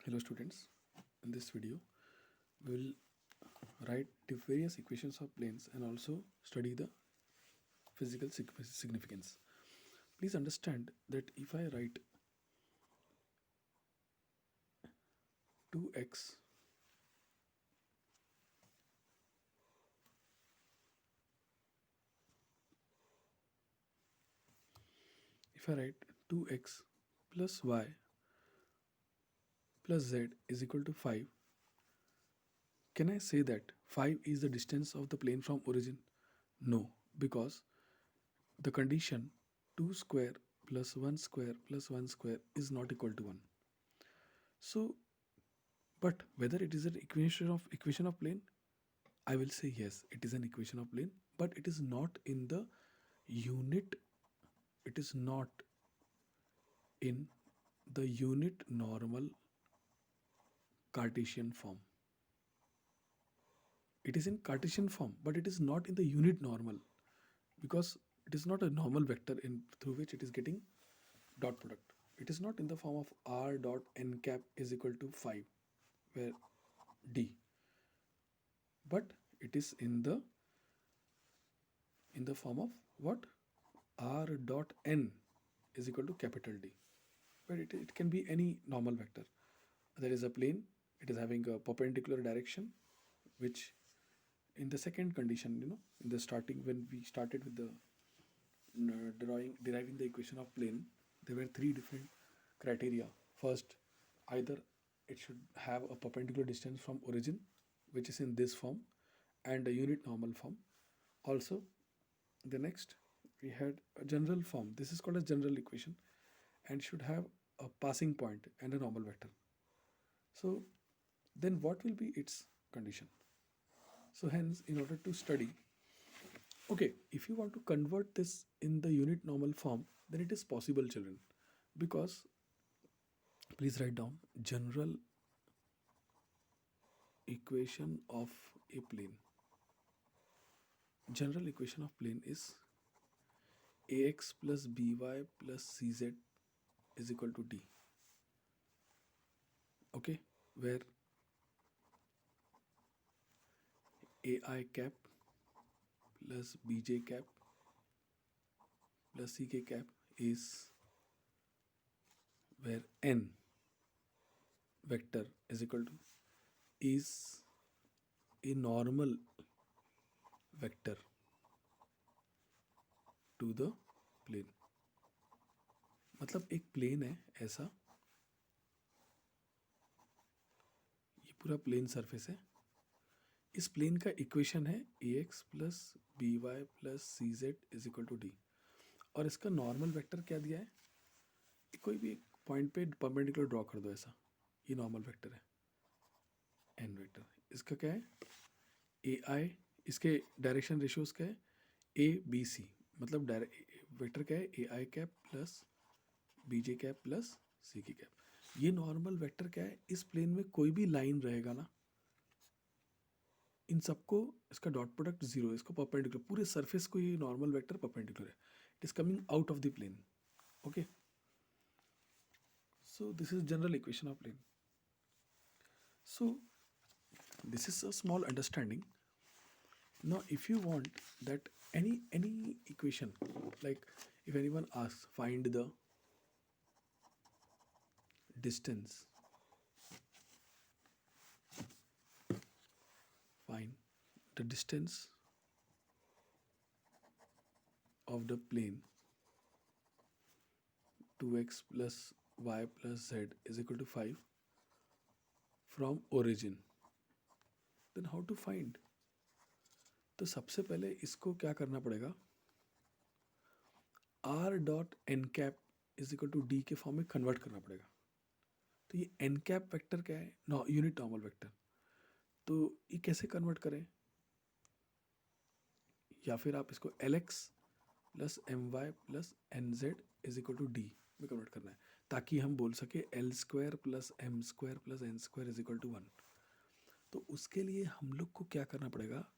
Hello students, in this video we will write the various equations of planes and also study the physical significance. Please understand that if I write 2x if I write 2x plus y plus z is equal to 5, can I say that 5 is the distance of the plane from origin? No, because the condition 2 square plus 1 square plus 1 square is not equal to 1. So, but whether it is an equation of plane, I will say yes, it is an equation of plane, but it is not in the unit, it is not in the unit normal Cartesian form. It is in Cartesian form, but it is not in the unit normal because it is not a normal vector in through which it is getting dot product. It is not in the form of r dot n cap is equal to 5, where d, but it is in the form of what? R dot n is equal to capital D, where it can be any normal vector. There is a plane, it is having a perpendicular direction, which in the second condition, in the starting, when we started with the deriving the equation of plane, there were three different criteria. First, either it should have a perpendicular distance from origin, which is in this form, and a unit normal form. Also, the next we had a general form. This is called a general equation, and should have a passing point and a normal vector. So, then what will be its condition? So, hence, in order to study, okay, if you want to convert this in the unit normal form, then it is possible, children, because please write down general equation of a plane. General equation of plane is ax plus by plus cz is equal to d. Okay, where ai cap plus bj cap plus ck cap is where n vector is equal to is a normal vector to the plane. मतलब एक plane है ऐसा, ये पूरा plane surface है, इस plane का equation है a x plus b y plus c z is equal to d, और इसका नॉर्मल वेक्टर क्या दिया है? कोई भी एक पॉइंट पे परपेंडिकुलर ड्रॉ कर दो ऐसा, ये नॉर्मल वेक्टर है एन वेक्टर। इसका क्या है? ए आई, इसके डायरेक्शन रेशियोज क्या है? ए बी सी, मतलब वेक्टर क्या है? A I cap plus B j cap plus c k cap. ये नॉर्मल वेक्टर क्या है? इस प्लेन में कोई भी लाइन रहेगा ना, इन सबको इसका डॉट प्रोडक्ट जीरो, इसको परपेंडिकुलर, पूरे सरफेस को ये नॉर्मल वेक्टर परपेंडिकुलर है, it is coming out of the plane. Okay, so this is general equation of plane. So this is a small understanding. Now if you want that any equation, like if anyone asks find the distance, find the distance of the plane 2x plus y plus z is equal to 5 from origin, then how to find? तो सबसे पहले इसको क्या करना पड़ेगा? R dot N cap is equal to D के form में convert करना पड़ेगा. तो ये एन कैप वेक्टर क्या है? Unit normal vector. तो ये कैसे कन्वर्ट करें? या फिर आप इसको L x plus M Y plus N Z is equal to D में कन्वर्ट करना है, ताकि हम बोल सके L square plus M square plus N square is equal to 1. तो उसके लिए हम लोग को क्या करना पड़ेगा?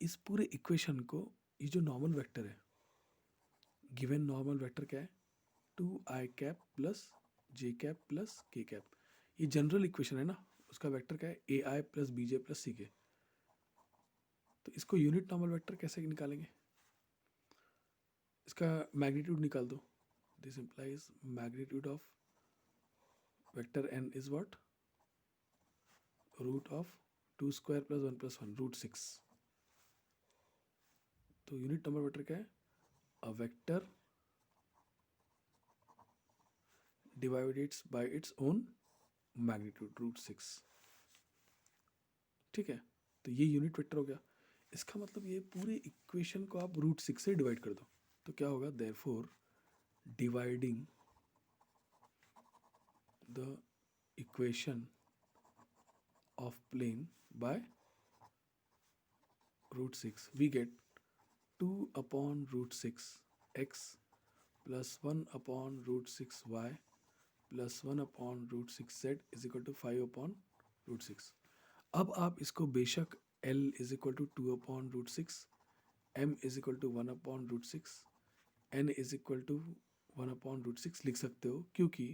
इस पूरे इक्वेशन को, ये जो नॉर्मल वेक्टर है, गिवन नॉर्मल वेक्टर क्या है? 2 आई कैप प्लस जे कैप प्लस के कैप. ये जनरल इक्वेशन है ना, उसका वेक्टर क्या है, a i plus B j plus c के। तो इसको यूनिट नॉर्मल वेक्टर कैसे निकालेंगे, इसका मैग्नीट्यूड निकाल दो। This implies magnitude of vector N is what, root of 2 square plus 1 plus 1 root 6। तो यूनिट नंबर वेक्टर क्या है, a vector divided by its own magnitude root 6। ठीक है, तो ये यूनिट वेक्टर हो गया। इसका मतलब ये पूरे इक्वेशन को आप रूट 6 से डिवाइड कर दो, तो क्या होगा, therefore dividing the equation of plane by root 6, we get 2 upon root 6 x plus 1 upon root 6 y plus 1 upon root 6 z is equal to 5 upon root 6। अब आप इसको बेशक l is equal to 2 upon root 6, m is equal to 1 upon root 6, n is equal to 1 upon root 6 लिख सकते हो, क्योंकि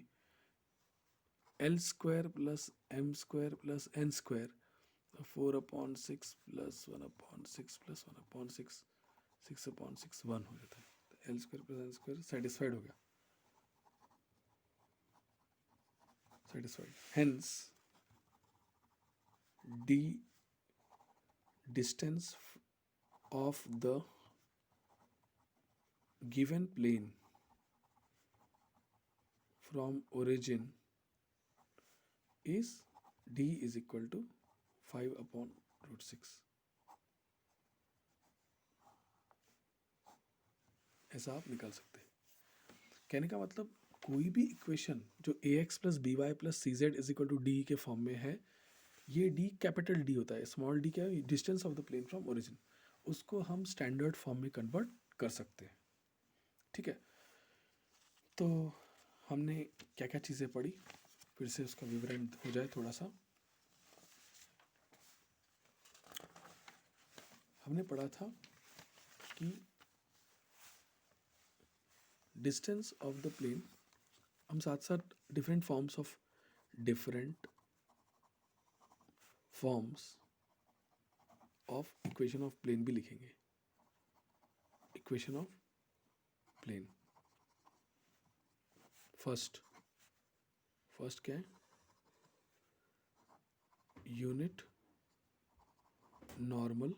l square plus m square plus n square 4 upon 6 plus 1 upon 6 plus 1 upon 6 6 upon 6 1 हो जाता है। तो L square plus N square satisfied हो गया, satisfied. Hence D distance of the given plane from origin is d is equal to 5 upon root 6। ऐसा आप निकाल सकते हैं। कहने का मतलब कोई भी इक्वेशन जो a x plus b y plus c z is equal to D के फॉर्म में है, ये डी कैपिटल डी होता है, स्मॉल डी क्या है, distance of the plane from origin, उसको हम स्टैंडर्ड फॉर्म में कन्वर्ट कर सकते हैं। ठीक है, तो हमने क्या क्या चीज़ें पढ़ी, फिर से उसका विवरण हो जाए थोड़ा सा। हमने पढ़ा था कि डिस्टेंस ऑफ द प्लेन, हम साथ साथ different forms of equation of plane भी लिखेंगे। इक्वेशन ऑफ प्लेन, फर्स्ट क्या है, unit normal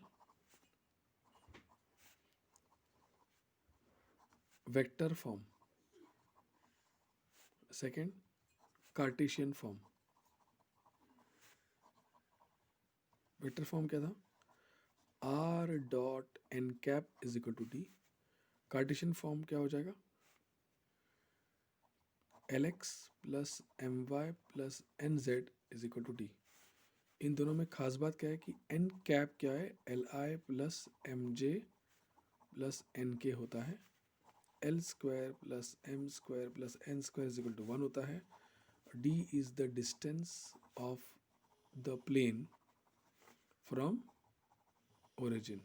vector form, second cartesian form. Vector form क्या था, r dot N cap is equal to d. Cartesian form क्या हो जाएगा, l x plus M Y plus N Z is equal to d. इन दोनों में खास बात क्या है कि एन कैप क्या है, L I plus M J plus N K होता है, L square plus M square plus N square is equal to 1 होता है। D is the distance of the plane from origin.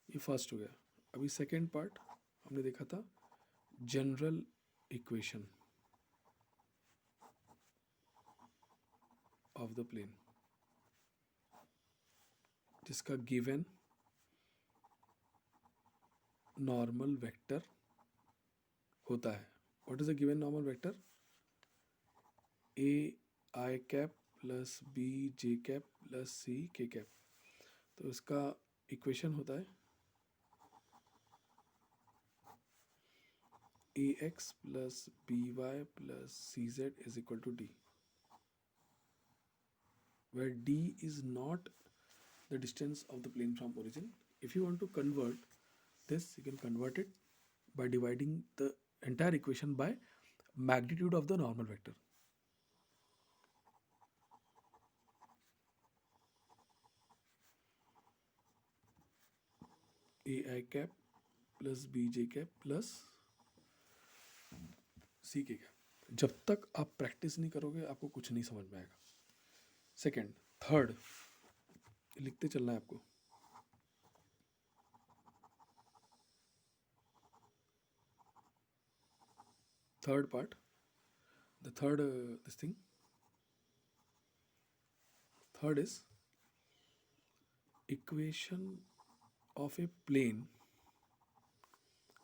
ये फर्स्ट हो गया। अभी सेकेंड पार्ट हमने देखा था general equation of the plane, जिसका गिवन नॉर्मल वेक्टर होता है। What is the given normal vector, A I cap plus B j cap plus c k cap. तो इसका इक्वेशन होता है a x plus b y plus c z is equal to d, where d is not the distance of the plane from origin. If you want to convert this, you can convert it by dividing the entire equation by magnitude of the normal vector. ai cap plus bj cap plus c k cap। जब तक आप practice नहीं करोगे आपको कुछ नहीं समझ में आएगा। सेकेंड, थर्ड लिखते चलना है आपको। Third part, The third this thing third is equation of a plane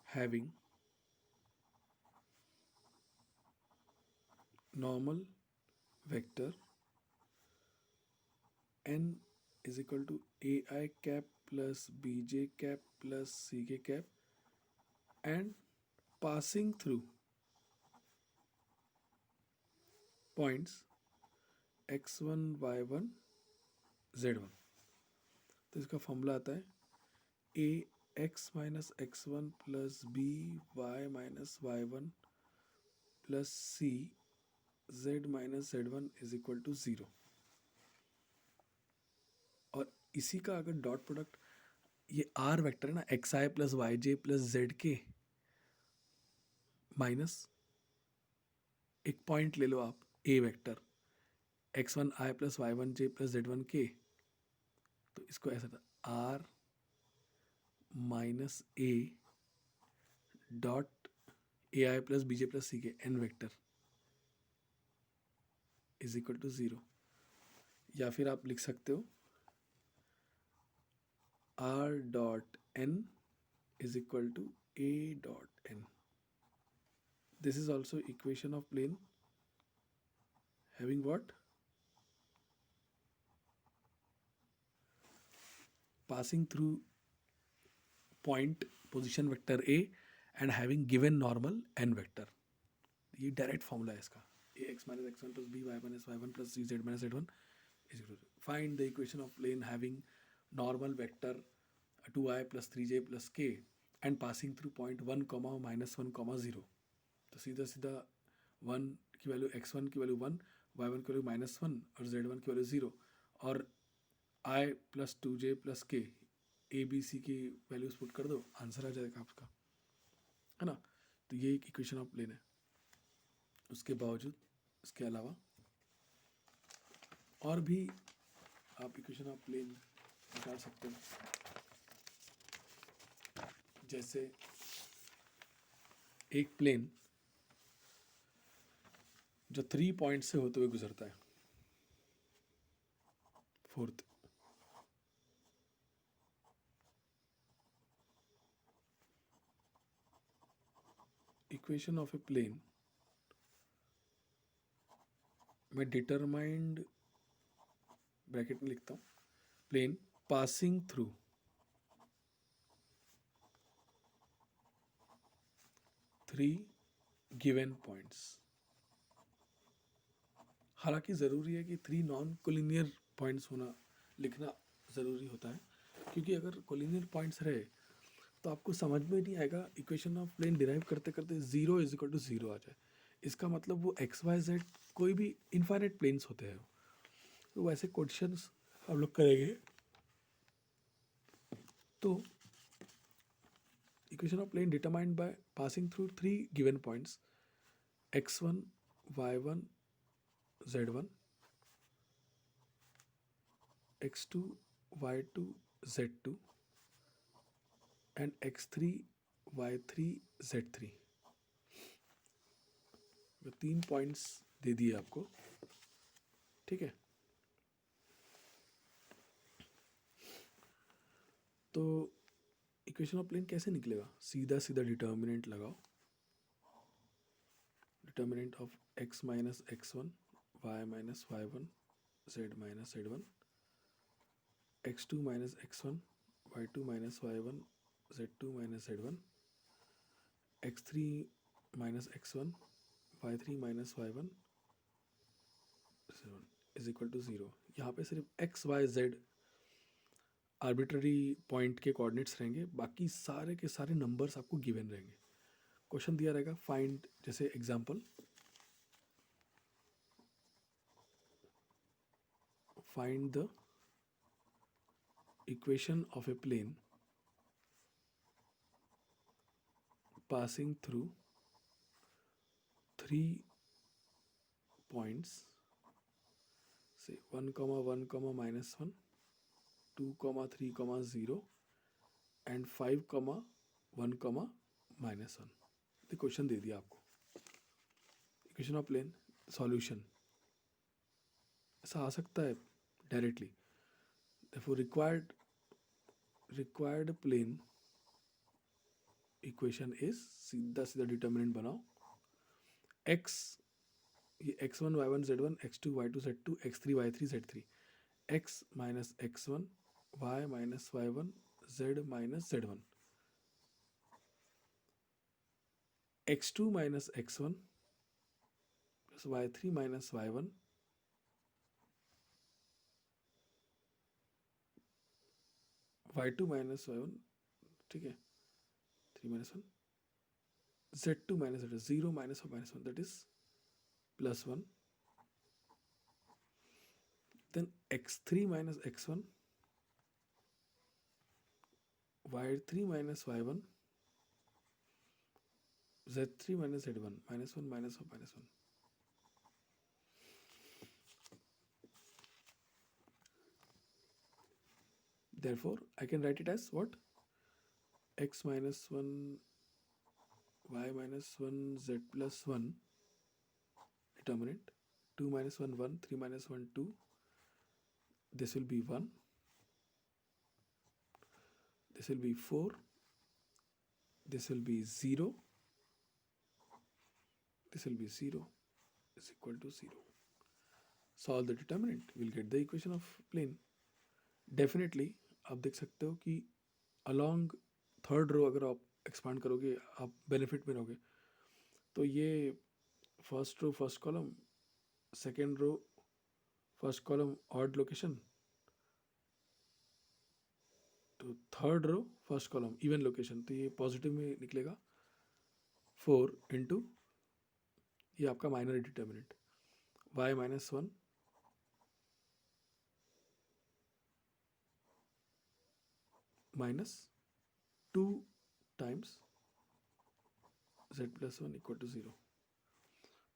having normal vector n is equal to ai cap plus bj cap plus ck cap and passing through points x1 y1 z1। तो इसका formula आता है a x minus x one plus b y minus Y one plus c z minus Z one is equal to zero. और इसी का अगर dot product, ये r vector है ना, x i plus y j plus z k minus एक point ले लो आप a vector x one i plus y one j plus z one k, तो इसको ऐसा था r minus A dot a i plus B j plus c k n vector is equal to zero. या फिर आप लिख सकते हो r dot n is equal to a dot n. This is also equation of plane having what? Passing through point position vector A and having given normal n vector। ये direct formula है इसका, a x minus x one plus b y minus Y one plus c z minus Z one is equal to find the equation of plane having normal vector 2i plus 3j plus k and passing through point 1 comma minus 1 comma 0। तो सीधा सीधा 1 की value x1 की value 1, y1 की value minus 1 और z1 की value 0 और i plus 2j plus k A B C की वैल्यूज पुट कर दो, आंसर आ जाएगा आपका, है ना। तो ये एक इक्वेशन ऑफ प्लेन है। उसके बावजूद इसके अलावा और भी आप इक्वेशन ऑफ प्लेन निकाल सकते हो, जैसे एक प्लेन जो 3 पॉइंट से होते हुए गुजरता है। Fourth, equation of a plane मैं डिटरमाइंड ब्रैकेट में लिखता हूँ, plane passing through three given points. हालांकि ज़रूरी है कि 3 नॉन कोलिनियर पॉइंट्स होना लिखना ज़रूरी होता है, क्योंकि अगर कोलिनियर पॉइंट्स रहे तो आपको समझ में नहीं आएगा इक्वेशन ऑफ प्लेन डिराइव करते करते 0 इज इक्वल टू 0 आ जाए। इसका मतलब वो एक्स वाई जेड कोई भी इनफाइनाइट प्लेन्स होते हैं, तो वैसे क्वेश्चंस हम लोग करेंगे। तो equation of plane determined by passing through 3 given points x1 y1 z1 x2 y2 z2 and x3 y3 z3। 3 points दे दिए आपको, ठीक है। तो इक्वेशन ऑफ प्लेन कैसे निकलेगा? सीधा सीधा डिटर्मिनेंट लगाओ, determinant of x minus x one Y minus Y one Z minus Z one x2 minus x one Y two minus Y one z2 minus z1 x3 minus x one Y three minus Y one is equal to 0। यहाँ पे सिर्फ x y z arbitrary point के coordinates रहेंगे, बाकी सारे के सारे numbers आपको गिवन रहेंगे। क्वेश्चन दिया रहेगा फाइंड, जैसे example find the equation of a plane passing through 3 points, say 1 comma 1 comma minus 1 2 comma 3 comma 0 and 5 comma 1 comma minus 1। तो क्वेश्चन दे दिया आपको, इक्वेशन ऑफ प्लेन सॉल्यूशन, ऐसा आ सकता है directly. therefore required plane equation is, सीधा सीधा determinant बनाओ. x, ये x1 y1 z1 x2 y2 z2 x3 y3 z3, x minus x1 y minus y1 z minus z1, x2 minus x1 plus y3 minus y1 y2 minus y1, ठीक है, 3 minus 1 z2 minus z2 0 minus minus 1 that is plus 1. then x3 minus x1 y3 minus y1 z3 minus z1 minus 1 minus 1 minus 1. therefore I can write it as what? x minus 1 y minus 1 z plus 1 determinant, 2 minus 1 1, 3 minus 1 2, this will be 1, this will be 4, this will be 0, this will be 0 is equal to 0. Solve the determinant, we'll get the equation of plane. Definitely आप देख सकते हो कि along third row अगर आप expand करोगे आप benefit में रहोगे. तो ये first row first column, second row first column odd location, तो third row first column even location, तो ये पॉजिटिव में निकलेगा 4 इंटू ये आपका minor determinant y minus 1 minus 2 times z plus 1 equal to 0.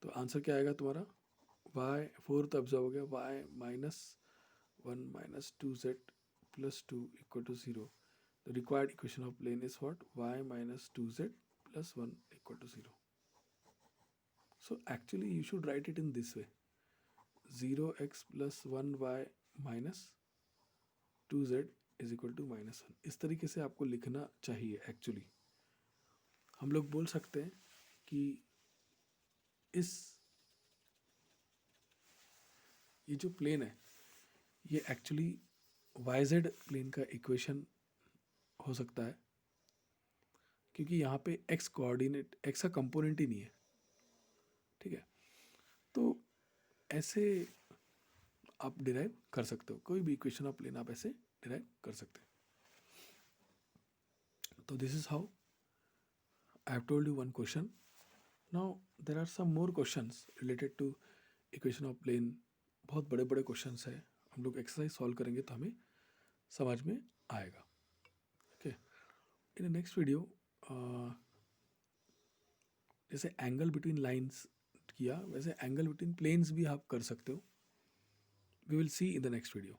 तो आंसर क्या आएगा तुम्हारा? y 4 तो ऑब्जर्व हो गया, y minus 1 minus 2z plus 2 equal to 0. The required equation of plane is what? Y minus 2z plus 1 equal to 0. So actually you should write it in this way. 0x plus 1y minus 2z is equal to minus 1. इस तरीके से आपको लिखना चाहिए actually. हम लोग बोल सकते हैं कि ये जो प्लेन है ये एक्चुअली YZ प्लेन का इक्वेशन हो सकता है, क्योंकि यहाँ पे x कोऑर्डिनेट, x का कंपोनेंट ही नहीं है. ठीक है, तो ऐसे आप डिराइव कर सकते हो, कोई भी इक्वेशन ऑफ प्लेन आप ऐसे डिराइव कर सकते हैं. तो this is how I have told you one question. Now there are some more questions related to equation of plane. बहुत बड़े बड़े क्वेश्चंस हैं, हम लोग एक्सरसाइज सॉल्व करेंगे तो हमें समझ में आएगा. ओके, इन नेक्स्ट वीडियो जैसे एंगल बिटवीन लाइंस किया वैसे एंगल बिटवीन प्लेन्स भी आप कर सकते हो. We will see in the next video.